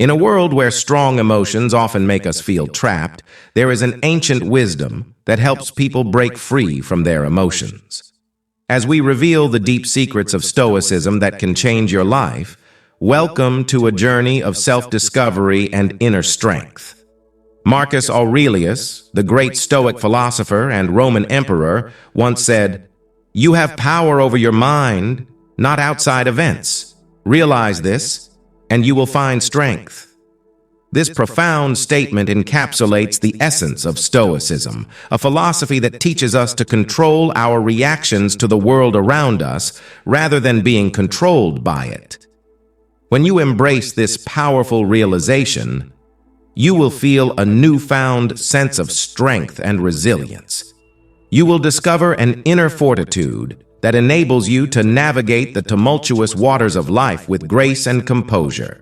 In a world where strong emotions often make us feel trapped, there is an ancient wisdom that helps people break free from their emotions. As we reveal the deep secrets of Stoicism that can change your life, welcome to a journey of self-discovery and inner strength. Marcus Aurelius, the great Stoic philosopher and Roman emperor, once said, "You have power over your mind, not outside events. Realize this, and you will find strength." This profound statement encapsulates the essence of Stoicism, a philosophy that teaches us to control our reactions to the world around us rather than being controlled by it. When you embrace this powerful realization, you will feel a newfound sense of strength and resilience. You will discover an inner fortitude that enables you to navigate the tumultuous waters of life with grace and composure.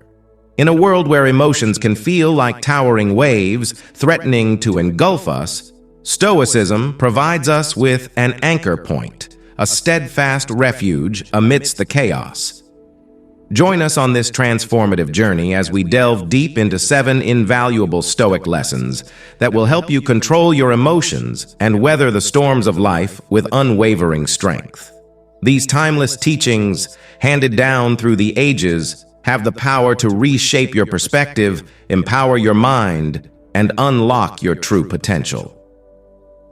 In a world where emotions can feel like towering waves threatening to engulf us, Stoicism provides us with an anchor point, a steadfast refuge amidst the chaos. Join us on this transformative journey as we delve deep into 7 invaluable Stoic lessons that will help you control your emotions and weather the storms of life with unwavering strength. These timeless teachings, handed down through the ages, have the power to reshape your perspective, empower your mind, and unlock your true potential.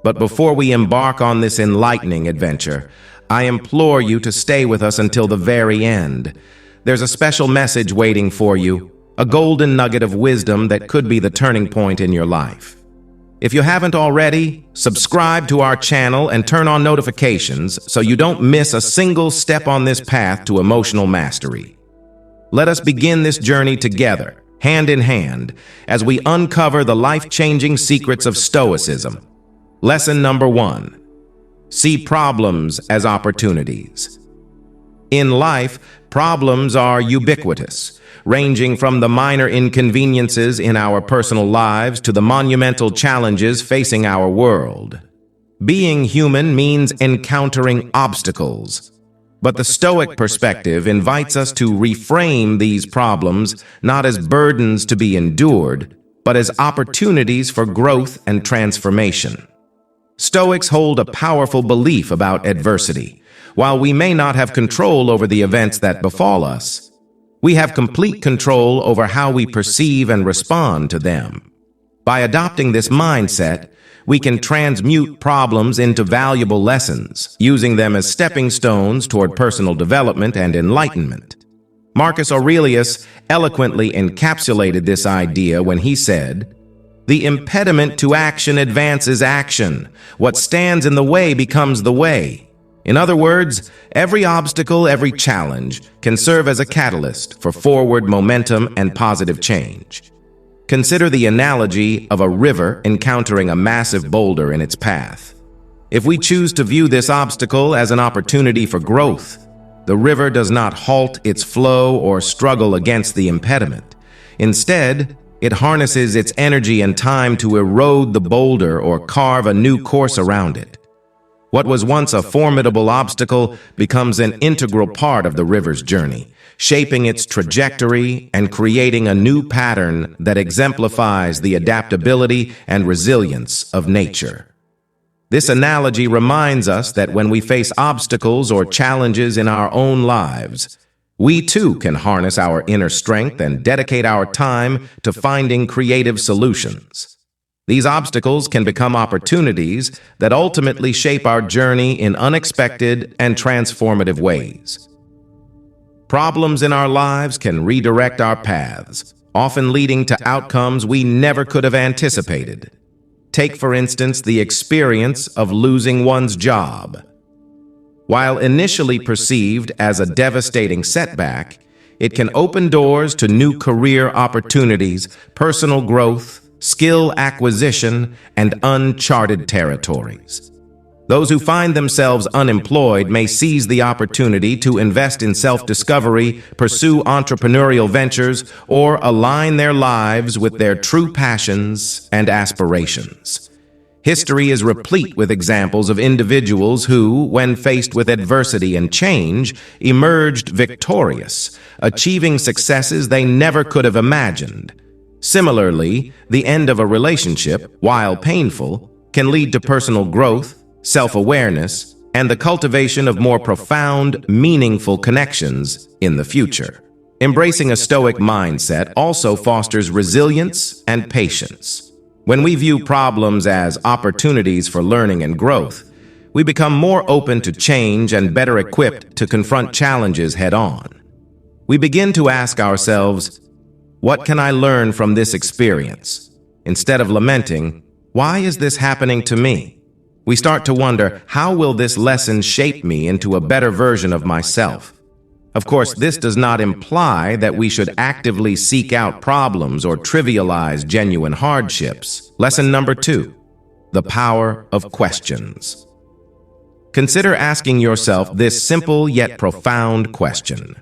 But before we embark on this enlightening adventure, I implore you to stay with us until the very end. There's a special message waiting for you, a golden nugget of wisdom that could be the turning point in your life. If you haven't already, subscribe to our channel and turn on notifications so you don't miss a single step on this path to emotional mastery. Let us begin this journey together, hand in hand, as we uncover the life-changing secrets of Stoicism. Lesson number 1. See problems as opportunities. In life, problems are ubiquitous, ranging from the minor inconveniences in our personal lives to the monumental challenges facing our world. Being human means encountering obstacles. But the Stoic perspective invites us to reframe these problems not as burdens to be endured, but as opportunities for growth and transformation. Stoics hold a powerful belief about adversity. While we may not have control over the events that befall us, we have complete control over how we perceive and respond to them. By adopting this mindset, we can transmute problems into valuable lessons, using them as stepping stones toward personal development and enlightenment. Marcus Aurelius eloquently encapsulated this idea when he said, "The impediment to action advances action. What stands in the way becomes the way." In other words, every obstacle, every challenge can serve as a catalyst for forward momentum and positive change. Consider the analogy of a river encountering a massive boulder in its path. If we choose to view this obstacle as an opportunity for growth, the river does not halt its flow or struggle against the impediment. Instead, it harnesses its energy and time to erode the boulder or carve a new course around it. What was once a formidable obstacle becomes an integral part of the river's journey, shaping its trajectory and creating a new pattern that exemplifies the adaptability and resilience of nature. This analogy reminds us that when we face obstacles or challenges in our own lives, we too can harness our inner strength and dedicate our time to finding creative solutions. These obstacles can become opportunities that ultimately shape our journey in unexpected and transformative ways. Problems in our lives can redirect our paths, often leading to outcomes we never could have anticipated. Take, for instance, the experience of losing one's job. While initially perceived as a devastating setback, it can open doors to new career opportunities, personal growth, skill acquisition, and uncharted territories. Those who find themselves unemployed may seize the opportunity to invest in self-discovery, pursue entrepreneurial ventures, or align their lives with their true passions and aspirations. History is replete with examples of individuals who, when faced with adversity and change, emerged victorious, achieving successes they never could have imagined. Similarly, the end of a relationship, while painful, can lead to personal growth, self-awareness, and the cultivation of more profound, meaningful connections in the future. Embracing a Stoic mindset also fosters resilience and patience. When we view problems as opportunities for learning and growth, we become more open to change and better equipped to confront challenges head-on. We begin to ask ourselves, what can I learn from this experience? Instead of lamenting, why is this happening to me? We start to wonder, how will this lesson shape me into a better version of myself? Of course, this does not imply that we should actively seek out problems or trivialize genuine hardships. Lesson number 2, the power of questions. Consider asking yourself this simple yet profound question.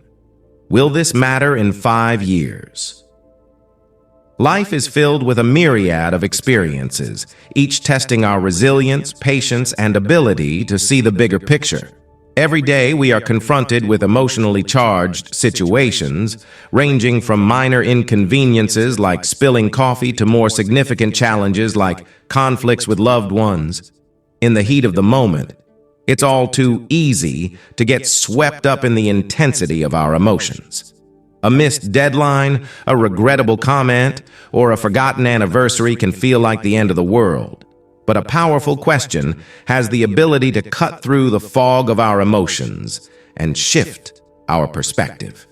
Will this matter in 5 years? Life is filled with a myriad of experiences, each testing our resilience, patience, and ability to see the bigger picture. Every day we are confronted with emotionally charged situations, ranging from minor inconveniences like spilling coffee to more significant challenges like conflicts with loved ones. In the heat of the moment, it's all too easy to get swept up in the intensity of our emotions. A missed deadline, a regrettable comment, or a forgotten anniversary can feel like the end of the world. But a powerful question has the ability to cut through the fog of our emotions and shift our perspective.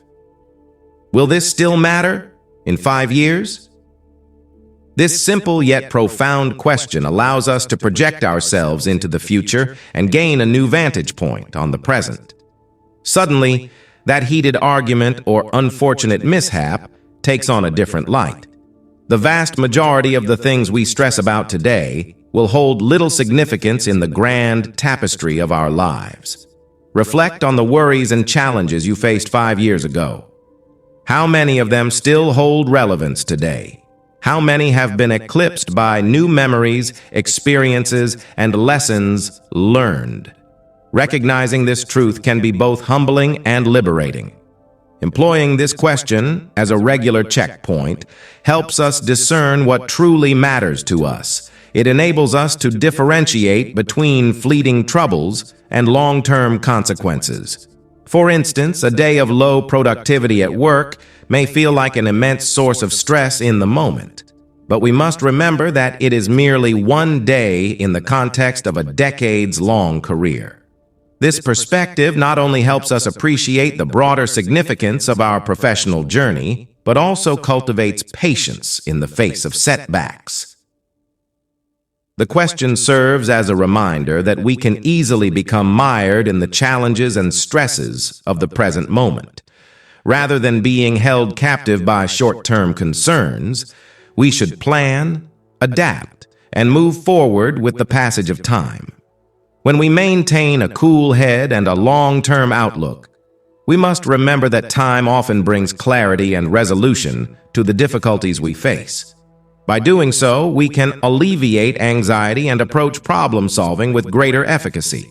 Will this still matter in 5 years? This simple yet profound question allows us to project ourselves into the future and gain a new vantage point on the present. Suddenly, that heated argument or unfortunate mishap takes on a different light. The vast majority of the things we stress about today will hold little significance in the grand tapestry of our lives. Reflect on the worries and challenges you faced 5 years ago. How many of them still hold relevance today? How many have been eclipsed by new memories, experiences, and lessons learned? Recognizing this truth can be both humbling and liberating. Employing this question as a regular checkpoint helps us discern what truly matters to us. It enables us to differentiate between fleeting troubles and long-term consequences. For instance, a day of low productivity at work may feel like an immense source of stress in the moment. But we must remember that it is merely one day in the context of a decades-long career. This perspective not only helps us appreciate the broader significance of our professional journey, but also cultivates patience in the face of setbacks. The question serves as a reminder that we can easily become mired in the challenges and stresses of the present moment. Rather than being held captive by short-term concerns, we should plan, adapt, and move forward with the passage of time. When we maintain a cool head and a long-term outlook, we must remember that time often brings clarity and resolution to the difficulties we face. By doing so, we can alleviate anxiety and approach problem-solving with greater efficacy.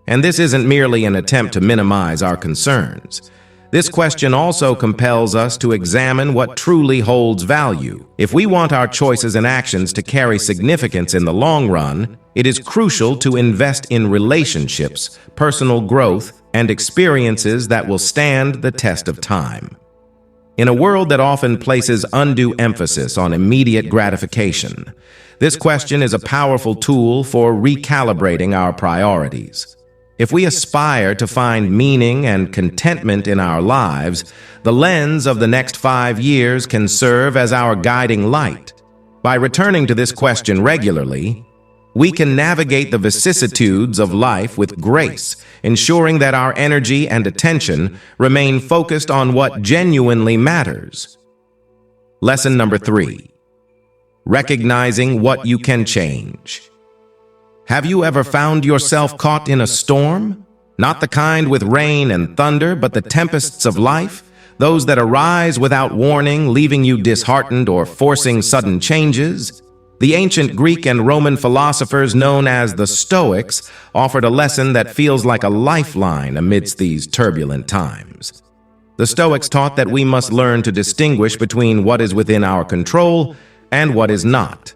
And this isn't merely an attempt to minimize our concerns. This question also compels us to examine what truly holds value. If we want our choices and actions to carry significance in the long run, it is crucial to invest in relationships, personal growth, and experiences that will stand the test of time. In a world that often places undue emphasis on immediate gratification, this question is a powerful tool for recalibrating our priorities. If we aspire to find meaning and contentment in our lives, the lens of the next 5 years can serve as our guiding light. By returning to this question regularly, we can navigate the vicissitudes of life with grace, ensuring that our energy and attention remain focused on what genuinely matters. Lesson number 3. Recognizing what you can change. Have you ever found yourself caught in a storm? Not the kind with rain and thunder, but the tempests of life, those that arise without warning, leaving you disheartened or forcing sudden changes? The ancient Greek and Roman philosophers known as the Stoics offered a lesson that feels like a lifeline amidst these turbulent times. The Stoics taught that we must learn to distinguish between what is within our control and what is not.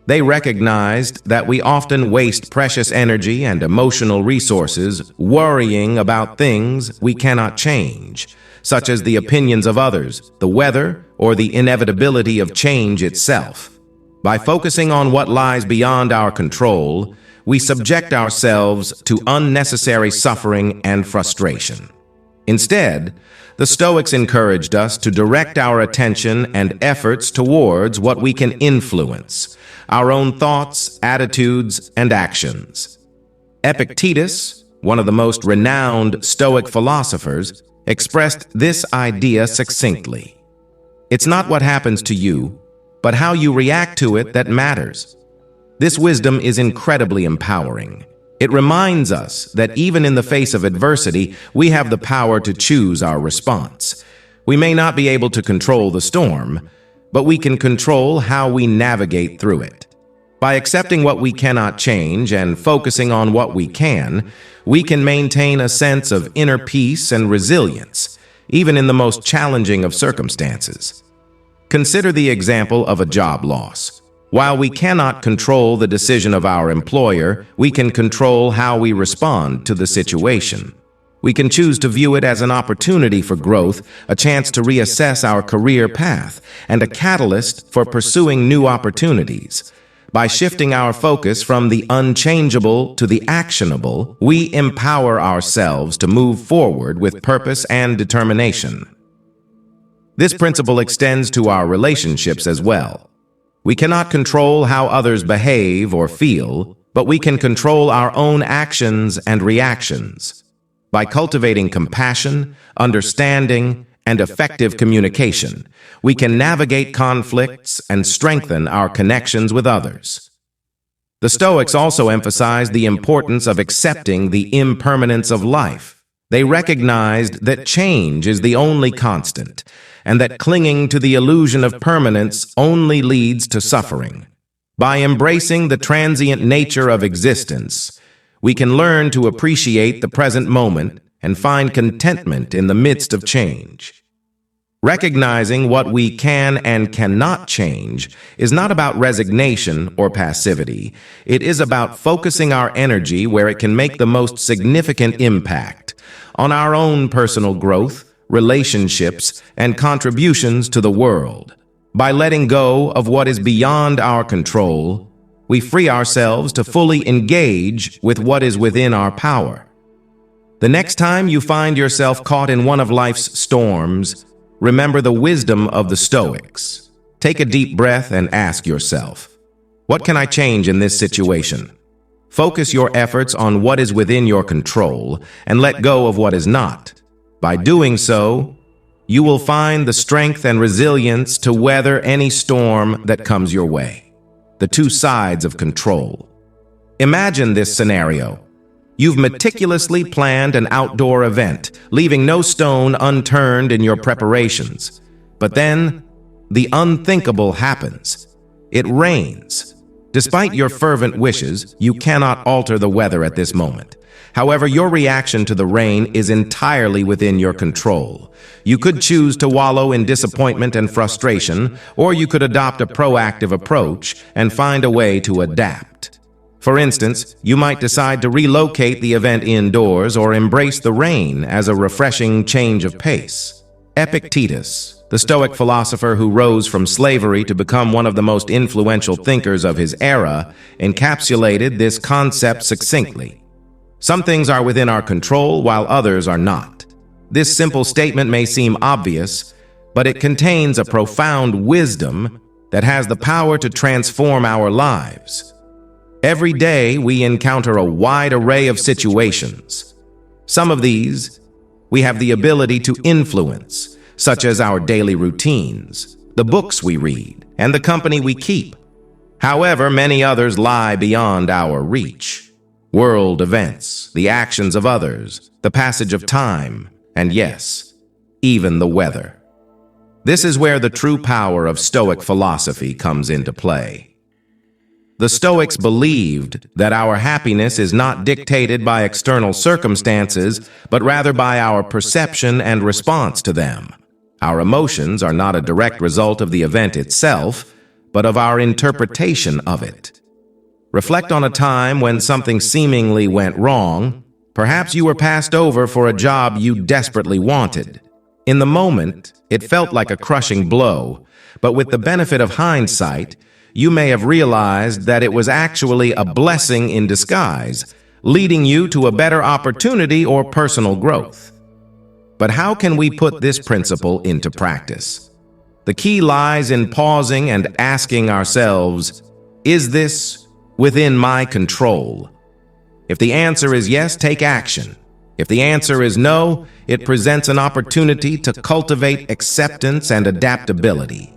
They recognized that we often waste precious energy and emotional resources worrying about things we cannot change, such as the opinions of others, the weather, or the inevitability of change itself. By focusing on what lies beyond our control, we subject ourselves to unnecessary suffering and frustration. Instead, the Stoics encouraged us to direct our attention and efforts towards what we can influence, our own thoughts, attitudes, and actions. Epictetus, one of the most renowned Stoic philosophers, expressed this idea succinctly. It's not what happens to you, but how you react to it that matters. This wisdom is incredibly empowering. It reminds us that even in the face of adversity, we have the power to choose our response. We may not be able to control the storm, but we can control how we navigate through it. By accepting what we cannot change and focusing on what we can maintain a sense of inner peace and resilience, even in the most challenging of circumstances. Consider the example of a job loss. While we cannot control the decision of our employer, we can control how we respond to the situation. We can choose to view it as an opportunity for growth, a chance to reassess our career path, and a catalyst for pursuing new opportunities. By shifting our focus from the unchangeable to the actionable, we empower ourselves to move forward with purpose and determination. This principle extends to our relationships as well. We cannot control how others behave or feel, but we can control our own actions and reactions. By cultivating compassion, understanding, and effective communication, we can navigate conflicts and strengthen our connections with others. The Stoics also emphasized the importance of accepting the impermanence of life. They recognized that change is the only constant, and that clinging to the illusion of permanence only leads to suffering. By embracing the transient nature of existence, we can learn to appreciate the present moment and find contentment in the midst of change. Recognizing what we can and cannot change is not about resignation or passivity. It is about focusing our energy where it can make the most significant impact on our own personal growth, relationships, and contributions to the world. By letting go of what is beyond our control, we free ourselves to fully engage with what is within our power. The next time you find yourself caught in one of life's storms, remember the wisdom of the Stoics. Take a deep breath and ask yourself, what can I change in this situation? Focus your efforts on what is within your control and let go of what is not. By doing so, you will find the strength and resilience to weather any storm that comes your way. The two sides of control. Imagine this scenario. You've meticulously planned an outdoor event, leaving no stone unturned in your preparations. But then, the unthinkable happens. It rains. Despite your fervent wishes, you cannot alter the weather at this moment. However, your reaction to the rain is entirely within your control. You could choose to wallow in disappointment and frustration, or you could adopt a proactive approach and find a way to adapt. For instance, you might decide to relocate the event indoors or embrace the rain as a refreshing change of pace. Epictetus, the Stoic philosopher who rose from slavery to become one of the most influential thinkers of his era, encapsulated this concept succinctly. Some things are within our control while others are not. This simple statement may seem obvious, but it contains a profound wisdom that has the power to transform our lives. Every day we encounter a wide array of situations. Some of these we have the ability to influence, such as our daily routines, the books we read, and the company we keep. However, many others lie beyond our reach. World events, the actions of others, the passage of time, and yes, even the weather. This is where the true power of Stoic philosophy comes into play. The Stoics believed that our happiness is not dictated by external circumstances, but rather by our perception and response to them. Our emotions are not a direct result of the event itself, but of our interpretation of it. Reflect on a time when something seemingly went wrong. Perhaps you were passed over for a job you desperately wanted. In the moment, it felt like a crushing blow, but with the benefit of hindsight, you may have realized that it was actually a blessing in disguise, leading you to a better opportunity or personal growth. But how can we put this principle into practice? The key lies in pausing and asking ourselves, is this within my control? If the answer is yes, take action. If the answer is no, it presents an opportunity to cultivate acceptance and adaptability.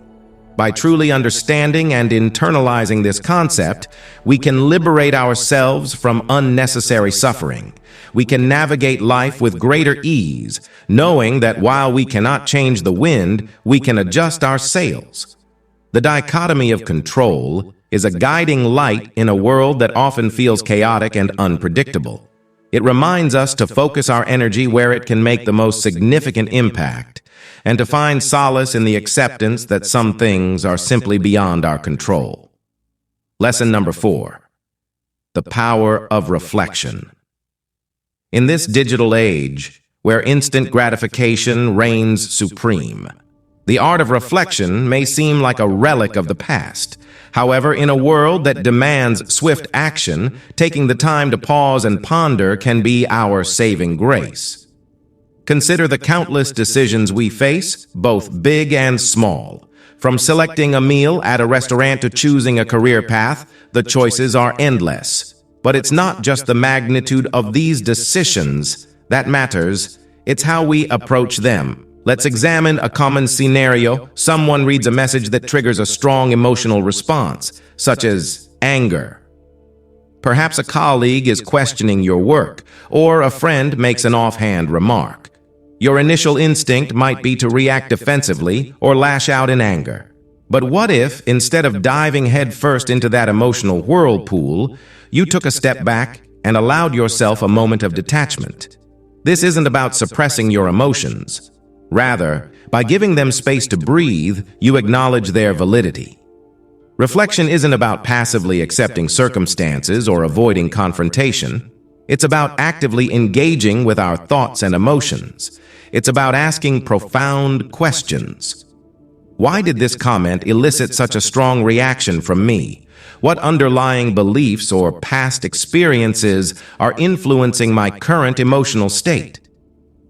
By truly understanding and internalizing this concept, we can liberate ourselves from unnecessary suffering. We can navigate life with greater ease, knowing that while we cannot change the wind, we can adjust our sails. The dichotomy of control is a guiding light in a world that often feels chaotic and unpredictable. It reminds us to focus our energy where it can make the most significant impact, and to find solace in the acceptance that some things are simply beyond our control. Lesson number 4. The power of reflection. In this digital age, where instant gratification reigns supreme, the art of reflection may seem like a relic of the past. However, in a world that demands swift action, taking the time to pause and ponder can be our saving grace. Consider the countless decisions we face, both big and small. From selecting a meal at a restaurant to choosing a career path, the choices are endless. But it's not just the magnitude of these decisions that matters, it's how we approach them. Let's examine a common scenario. Someone reads a message that triggers a strong emotional response, such as anger. Perhaps a colleague is questioning your work, or a friend makes an offhand remark. Your initial instinct might be to react defensively or lash out in anger. But what if, instead of diving headfirst into that emotional whirlpool, you took a step back and allowed yourself a moment of detachment? This isn't about suppressing your emotions. Rather, by giving them space to breathe, you acknowledge their validity. Reflection isn't about passively accepting circumstances or avoiding confrontation. It's about actively engaging with our thoughts and emotions. It's about asking profound questions. Why did this comment elicit such a strong reaction from me? What underlying beliefs or past experiences are influencing my current emotional state?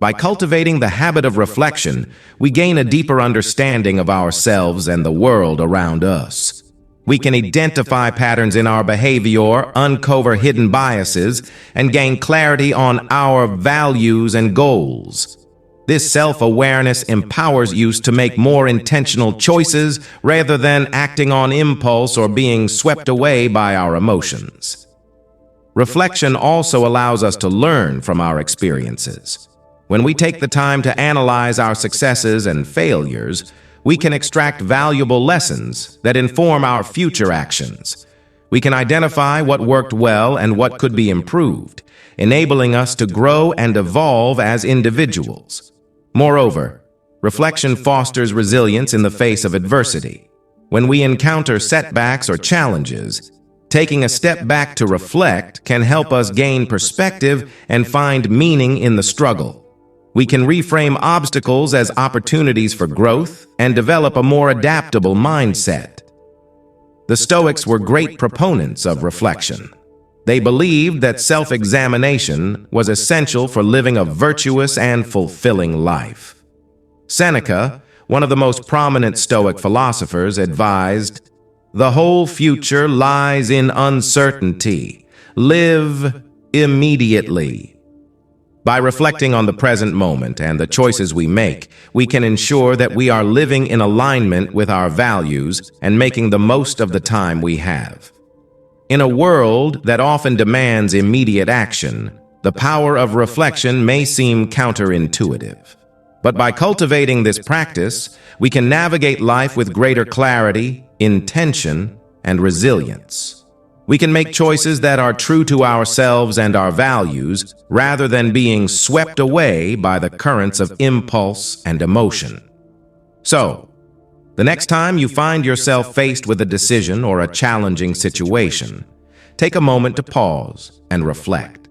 By cultivating the habit of reflection, we gain a deeper understanding of ourselves and the world around us. We can identify patterns in our behavior, uncover hidden biases, and gain clarity on our values and goals. This self-awareness empowers you to make more intentional choices rather than acting on impulse or being swept away by our emotions. Reflection also allows us to learn from our experiences. When we take the time to analyze our successes and failures, we can extract valuable lessons that inform our future actions. We can identify what worked well and what could be improved, enabling us to grow and evolve as individuals. Moreover, reflection fosters resilience in the face of adversity. When we encounter setbacks or challenges, taking a step back to reflect can help us gain perspective and find meaning in the struggle. We can reframe obstacles as opportunities for growth and develop a more adaptable mindset. The Stoics were great proponents of reflection. They believed that self-examination was essential for living a virtuous and fulfilling life. Seneca, one of the most prominent Stoic philosophers, advised, "The whole future lies in uncertainty. Live immediately." By reflecting on the present moment and the choices we make, we can ensure that we are living in alignment with our values and making the most of the time we have. In a world that often demands immediate action, the power of reflection may seem counterintuitive. But by cultivating this practice, we can navigate life with greater clarity, intention, and resilience. We can make choices that are true to ourselves and our values rather than being swept away by the currents of impulse and emotion. So, the next time you find yourself faced with a decision or a challenging situation, take a moment to pause and reflect.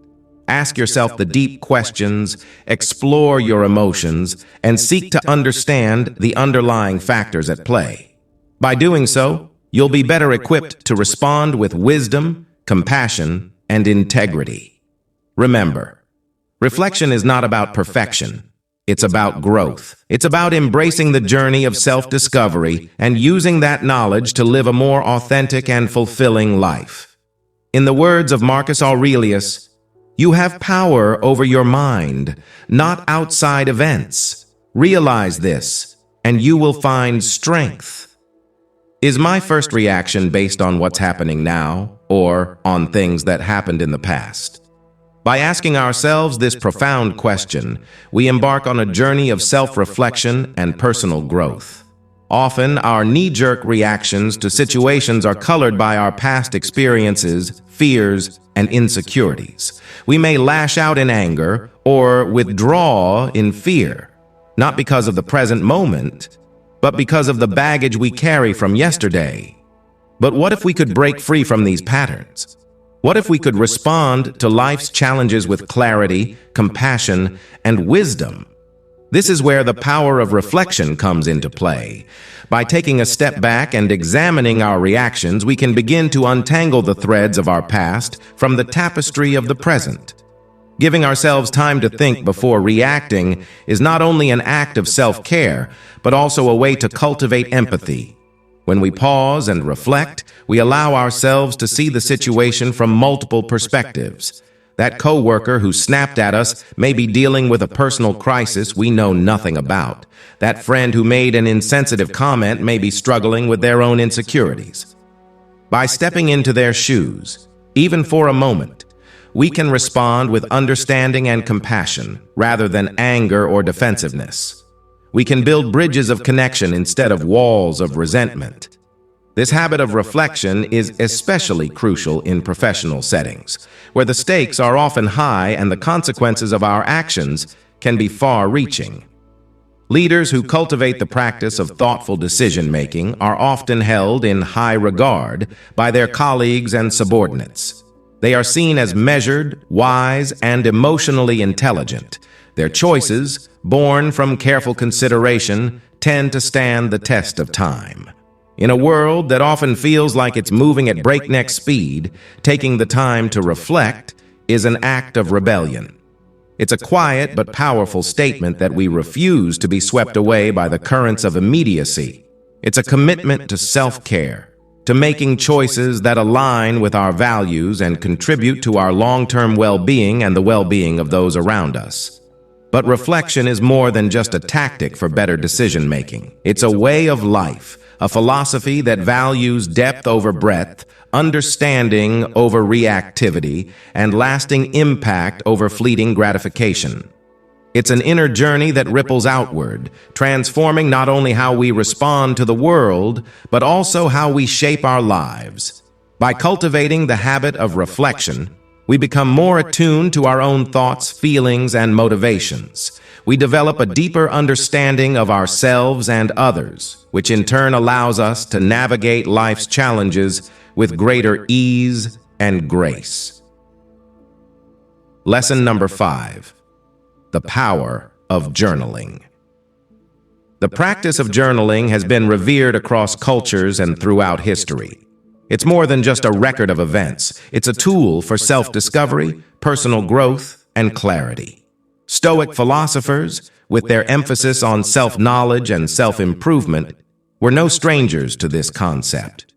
Ask yourself the deep questions, explore your emotions, and seek to understand the underlying factors at play. By doing so, you'll be better equipped to respond with wisdom, compassion, and integrity. Remember, reflection is not about perfection. It's about growth. It's about embracing the journey of self-discovery and using that knowledge to live a more authentic and fulfilling life. In the words of Marcus Aurelius, you have power over your mind, not outside events. Realize this, and you will find strength. Is my first reaction based on what's happening now, or on things that happened in the past? By asking ourselves this profound question, we embark on a journey of self-reflection and personal growth. Often, our knee-jerk reactions to situations are colored by our past experiences, fears, and insecurities. We may lash out in anger or withdraw in fear, not because of the present moment, but because of the baggage we carry from yesterday. But what if we could break free from these patterns? What if we could respond to life's challenges with clarity, compassion, and wisdom? This is where the power of reflection comes into play. By taking a step back and examining our reactions, we can begin to untangle the threads of our past from the tapestry of the present. Giving ourselves time to think before reacting is not only an act of self-care, but also a way to cultivate empathy. When we pause and reflect, we allow ourselves to see the situation from multiple perspectives. That coworker who snapped at us may be dealing with a personal crisis we know nothing about. That friend who made an insensitive comment may be struggling with their own insecurities. By stepping into their shoes, even for a moment, we can respond with understanding and compassion rather than anger or defensiveness. We can build bridges of connection instead of walls of resentment. This habit of reflection is especially crucial in professional settings, where the stakes are often high and the consequences of our actions can be far-reaching. Leaders who cultivate the practice of thoughtful decision-making are often held in high regard by their colleagues and subordinates. They are seen as measured, wise, and emotionally intelligent. Their choices, born from careful consideration, tend to stand the test of time. In a world that often feels like it's moving at breakneck speed, taking the time to reflect is an act of rebellion. It's a quiet but powerful statement that we refuse to be swept away by the currents of immediacy. It's a commitment to self-care, to making choices that align with our values and contribute to our long-term well-being and the well-being of those around us. But reflection is more than just a tactic for better decision-making. It's a way of life, a philosophy that values depth over breadth, understanding over reactivity, and lasting impact over fleeting gratification. It's an inner journey that ripples outward, transforming not only how we respond to the world, but also how we shape our lives. By cultivating the habit of reflection, we become more attuned to our own thoughts, feelings, and motivations. We develop a deeper understanding of ourselves and others, which in turn allows us to navigate life's challenges with greater ease and grace. Lesson number 5. The power of journaling. The practice of journaling has been revered across cultures and throughout history. It's more than just a record of events. It's a tool for self-discovery, personal growth, and clarity. Stoic philosophers, with their emphasis on self-knowledge and self-improvement, were no strangers to this concept.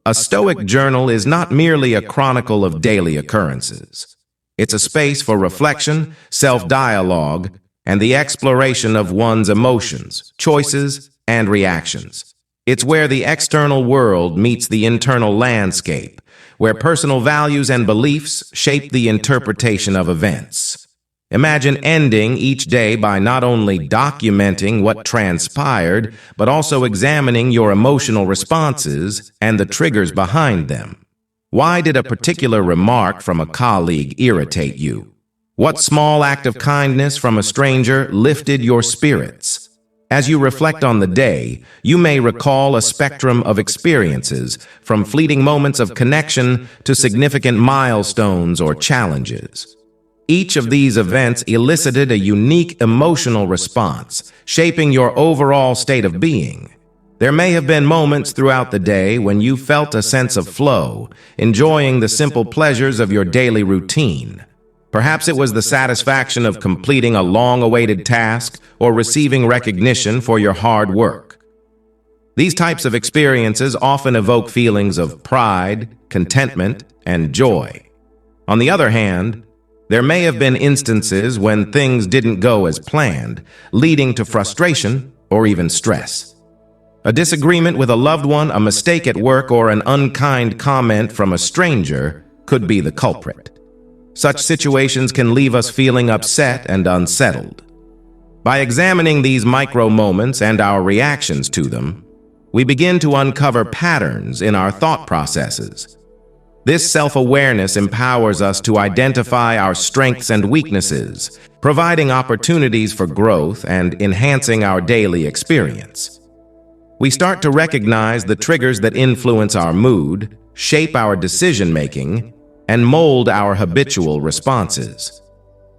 A Stoic journal is not merely a chronicle of daily occurrences. It's a space for reflection, self-dialogue, and the exploration of one's emotions, choices, and reactions. It's where the external world meets the internal landscape, where personal values and beliefs shape the interpretation of events. Imagine ending each day by not only documenting what transpired, but also examining your emotional responses and the triggers behind them. Why did a particular remark from a colleague irritate you? What small act of kindness from a stranger lifted your spirits? As you reflect on the day, you may recall a spectrum of experiences, from fleeting moments of connection to significant milestones or challenges. Each of these events elicited a unique emotional response, shaping your overall state of being. There may have been moments throughout the day when you felt a sense of flow, enjoying the simple pleasures of your daily routine. Perhaps it was the satisfaction of completing a long-awaited task or receiving recognition for your hard work. These types of experiences often evoke feelings of pride, contentment, and joy. On the other hand, there may have been instances when things didn't go as planned, leading to frustration or even stress. A disagreement with a loved one, a mistake at work, or an unkind comment from a stranger could be the culprit. Such situations can leave us feeling upset and unsettled. By examining these micro moments and our reactions to them, we begin to uncover patterns in our thought processes. This self-awareness empowers us to identify our strengths and weaknesses, providing opportunities for growth and enhancing our daily experience. We start to recognize the triggers that influence our mood, shape our decision-making, and mold our habitual responses.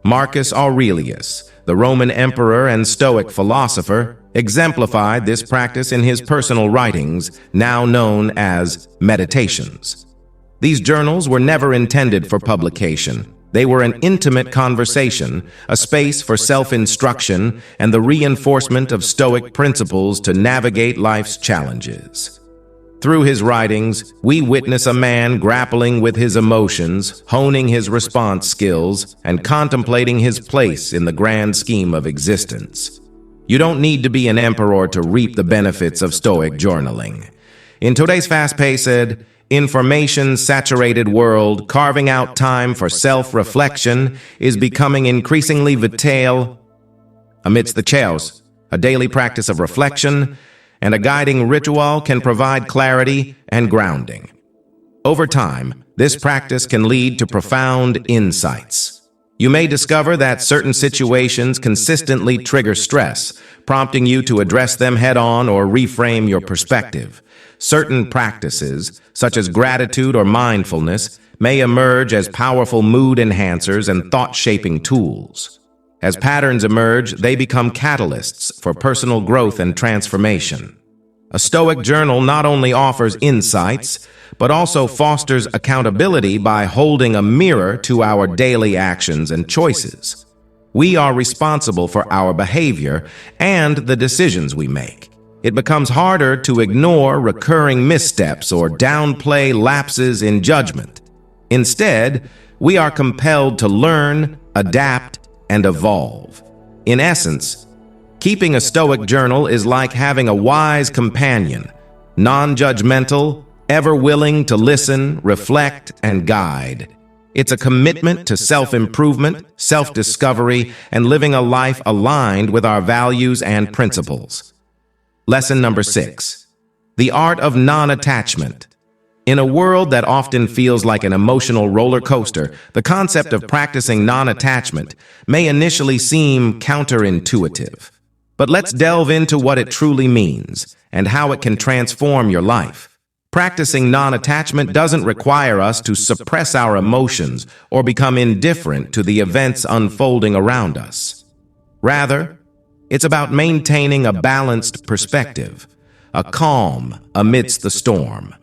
Marcus Aurelius, the Roman emperor and Stoic philosopher, exemplified this practice in his personal writings, now known as meditations. These journals were never intended for publication. They were an intimate conversation, a space for self-instruction and the reinforcement of Stoic principles to navigate life's challenges. Through his writings, we witness a man grappling with his emotions, honing his response skills, and contemplating his place in the grand scheme of existence. You don't need to be an emperor to reap the benefits of Stoic journaling. In today's fast-paced, information-saturated world, carving out time for self-reflection is becoming increasingly vital. Amidst the chaos, a daily practice of reflection and a guiding ritual can provide clarity and grounding. Over time, this practice can lead to profound insights. You may discover that certain situations consistently trigger stress, prompting you to address them head-on or reframe your perspective. Certain practices, such as gratitude or mindfulness, may emerge as powerful mood enhancers and thought-shaping tools. As patterns emerge, they become catalysts for personal growth and transformation. A Stoic journal not only offers insights, but also fosters accountability by holding a mirror to our daily actions and choices. We are responsible for our behavior and the decisions we make. It becomes harder to ignore recurring missteps or downplay lapses in judgment. Instead, we are compelled to learn, adapt, and evolve. In essence, keeping a Stoic journal is like having a wise companion, non-judgmental, ever willing to listen, reflect, and guide. It's a commitment to self-improvement, self-discovery, and living a life aligned with our values and principles. Lesson number 6. The art of non-attachment. In a world that often feels like an emotional roller coaster, the concept of practicing non-attachment may initially seem counterintuitive. But let's delve into what it truly means and how it can transform your life. Practicing non-attachment doesn't require us to suppress our emotions or become indifferent to the events unfolding around us. Rather, it's about maintaining a balanced perspective, a calm amidst the storm.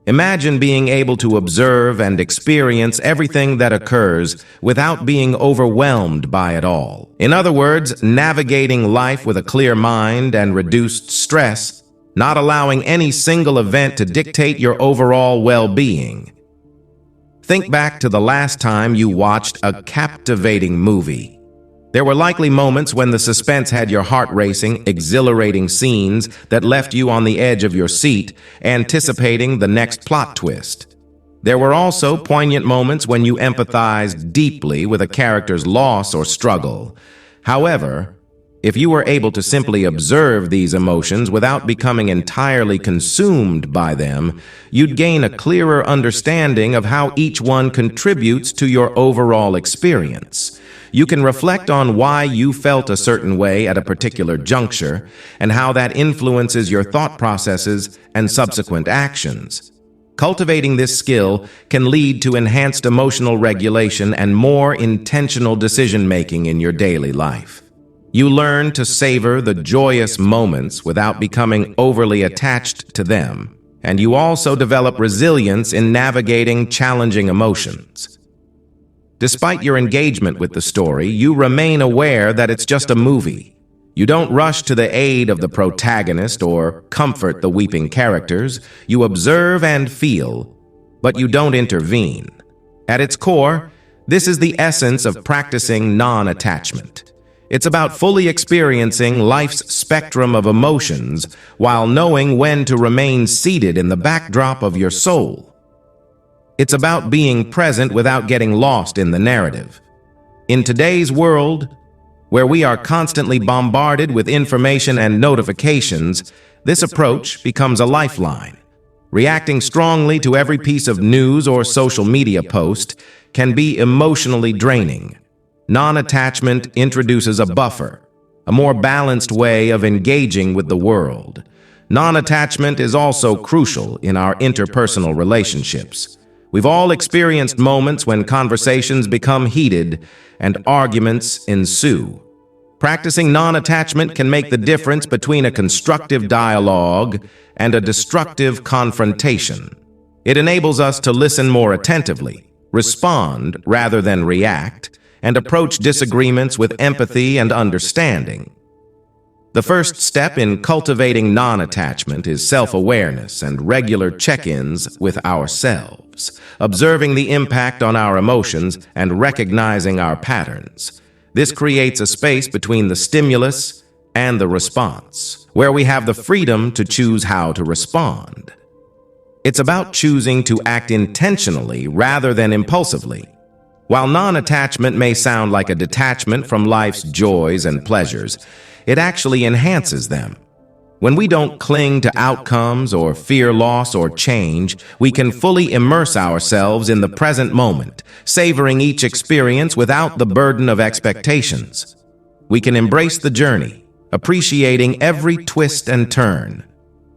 Imagine being able to observe and experience everything that occurs without being overwhelmed by it all. In other words, navigating life with a clear mind and reduced stress, not allowing any single event to dictate your overall well-being. Think back to the last time you watched a captivating movie. There were likely moments when the suspense had your heart racing, exhilarating scenes that left you on the edge of your seat, anticipating the next plot twist. There were also poignant moments when you empathized deeply with a character's loss or struggle. However, If you were able to simply observe these emotions without becoming entirely consumed by them, you'd gain a clearer understanding of how each one contributes to your overall experience. You can reflect on why you felt a certain way at a particular juncture and how that influences your thought processes and subsequent actions. Cultivating this skill can lead to enhanced emotional regulation and more intentional decision-making in your daily life. You learn to savor the joyous moments without becoming overly attached to them, and you also develop resilience in navigating challenging emotions. Despite your engagement with the story, you remain aware that it's just a movie. You don't rush to the aid of the protagonist or comfort the weeping characters. You observe and feel, but you don't intervene. At its core, this is the essence of practicing non-attachment. It's about fully experiencing life's spectrum of emotions while knowing when to remain seated in the backdrop of your soul. It's about being present without getting lost in the narrative. In today's world, where we are constantly bombarded with information and notifications, this approach becomes a lifeline. Reacting strongly to every piece of news or social media post can be emotionally draining. Non-attachment introduces a buffer, a more balanced way of engaging with the world. Non-attachment is also crucial in our interpersonal relationships. We've all experienced moments when conversations become heated and arguments ensue. Practicing non-attachment can make the difference between a constructive dialogue and a destructive confrontation. It enables us to listen more attentively, respond rather than react, and approach disagreements with empathy and understanding. The first step in cultivating non-attachment is self-awareness and regular check-ins with ourselves, observing the impact on our emotions and recognizing our patterns. This creates a space between the stimulus and the response, where we have the freedom to choose how to respond. It's about choosing to act intentionally rather than impulsively. While non-attachment may sound like a detachment from life's joys and pleasures, it actually enhances them. When we don't cling to outcomes or fear loss or change, we can fully immerse ourselves in the present moment, savoring each experience without the burden of expectations. We can embrace the journey, appreciating every twist and turn.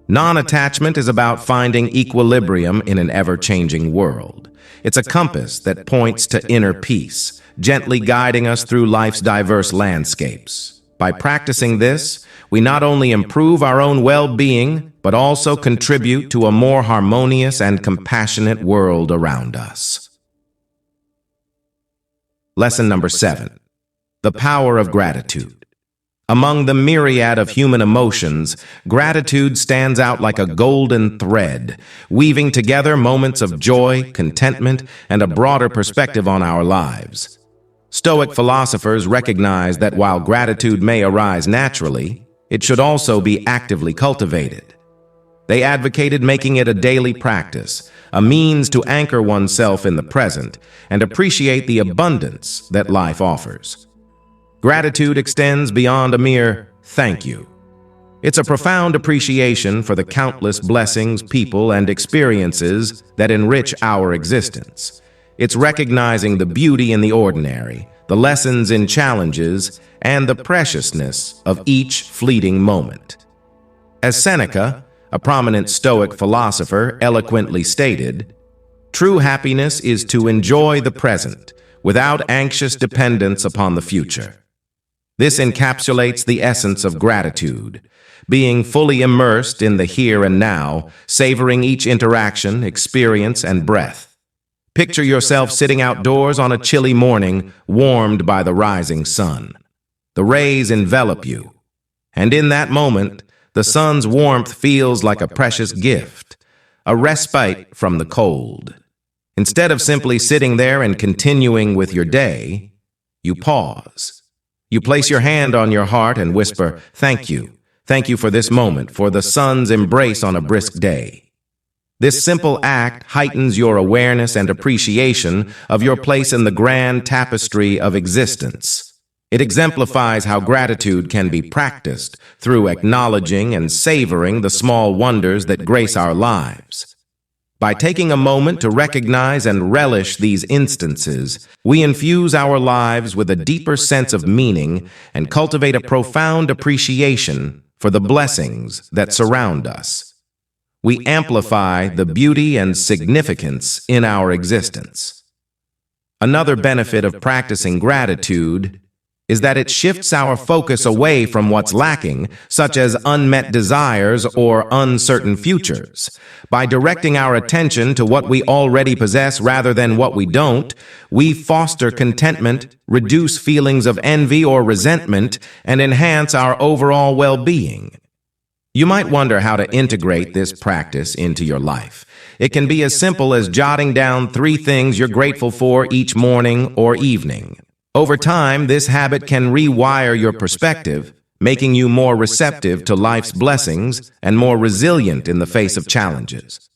Non-attachment is about finding equilibrium in an ever-changing world. It's a compass that points to inner peace, gently guiding us through life's diverse landscapes. By practicing this, we not only improve our own well-being, but also contribute to a more harmonious and compassionate world around us. Lesson number 7. The power of gratitude. Among the myriad of human emotions, gratitude stands out like a golden thread, weaving together moments of joy, contentment, and a broader perspective on our lives. Stoic philosophers recognize that while gratitude may arise naturally, it should also be actively cultivated. They advocated making it a daily practice, a means to anchor oneself in the present and appreciate the abundance that life offers. Gratitude extends beyond a mere thank you. It's a profound appreciation for the countless blessings, people, and experiences that enrich our existence. It's recognizing the beauty in the ordinary, the lessons in challenges, and the preciousness of each fleeting moment. As Seneca, a prominent Stoic philosopher, eloquently stated, "True happiness is to enjoy the present, without anxious dependence upon the future." This encapsulates the essence of gratitude, being fully immersed in the here and now, savoring each interaction, experience, and breath. Picture yourself sitting outdoors on a chilly morning, warmed by the rising sun. The rays envelop you, and in that moment, the sun's warmth feels like a precious gift, a respite from the cold. Instead of simply sitting there and continuing with your day, you pause. You place your hand on your heart and whisper, "Thank you. Thank you for this moment, for the sun's embrace on a brisk day." This simple act heightens your awareness and appreciation of your place in the grand tapestry of existence. It exemplifies how gratitude can be practiced through acknowledging and savoring the small wonders that grace our lives. By taking a moment to recognize and relish these instances, we infuse our lives with a deeper sense of meaning and cultivate a profound appreciation for the blessings that surround us. We amplify the beauty and significance in our existence. Another benefit of practicing gratitude is that it shifts our focus away from what's lacking, such as unmet desires or uncertain futures. By directing our attention to what we already possess rather than what we don't, we foster contentment, reduce feelings of envy or resentment, and enhance our overall well-being. You might wonder how to integrate this practice into your life. It can be as simple as jotting down 3 things you're grateful for each morning or evening. Over time, this habit can rewire your perspective, making you more receptive to life's blessings and more resilient in the face of challenges.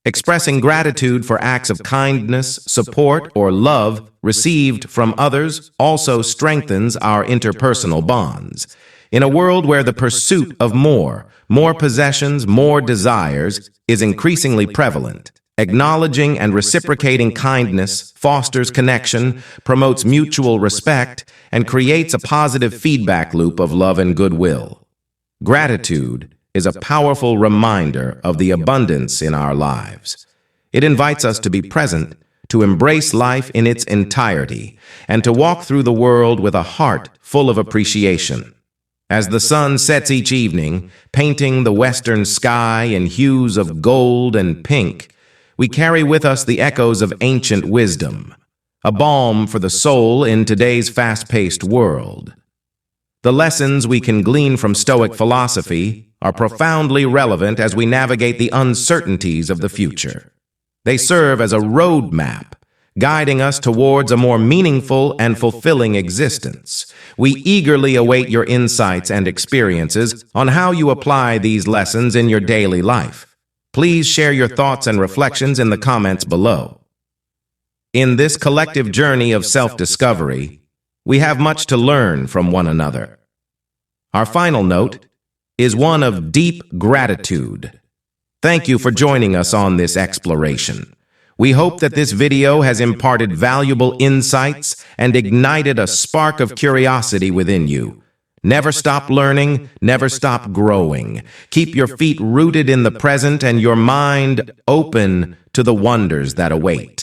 Expressing gratitude for acts of kindness, support, or love received from others also strengthens our interpersonal bonds. In a world where the pursuit of more possessions, more desires, is increasingly prevalent, acknowledging and reciprocating kindness fosters connection, promotes mutual respect, and creates a positive feedback loop of love and goodwill. Gratitude is a powerful reminder of the abundance in our lives. It invites us to be present, to embrace life in its entirety, and to walk through the world with a heart full of appreciation. As the sun sets each evening, painting the western sky in hues of gold and pink, we carry with us the echoes of ancient wisdom, a balm for the soul in today's fast-paced world. The lessons we can glean from Stoic philosophy are profoundly relevant as we navigate the uncertainties of the future. They serve as a roadmap, guiding us towards a more meaningful and fulfilling existence. We eagerly await your insights and experiences on how you apply these lessons in your daily life. Please share your thoughts and reflections in the comments below. In this collective journey of self-discovery, we have much to learn from one another. Our final note is one of deep gratitude. Thank you for joining us on this exploration. We hope that this video has imparted valuable insights and ignited a spark of curiosity within you. Never stop learning, never stop growing. Keep your feet rooted in the present and your mind open to the wonders that await.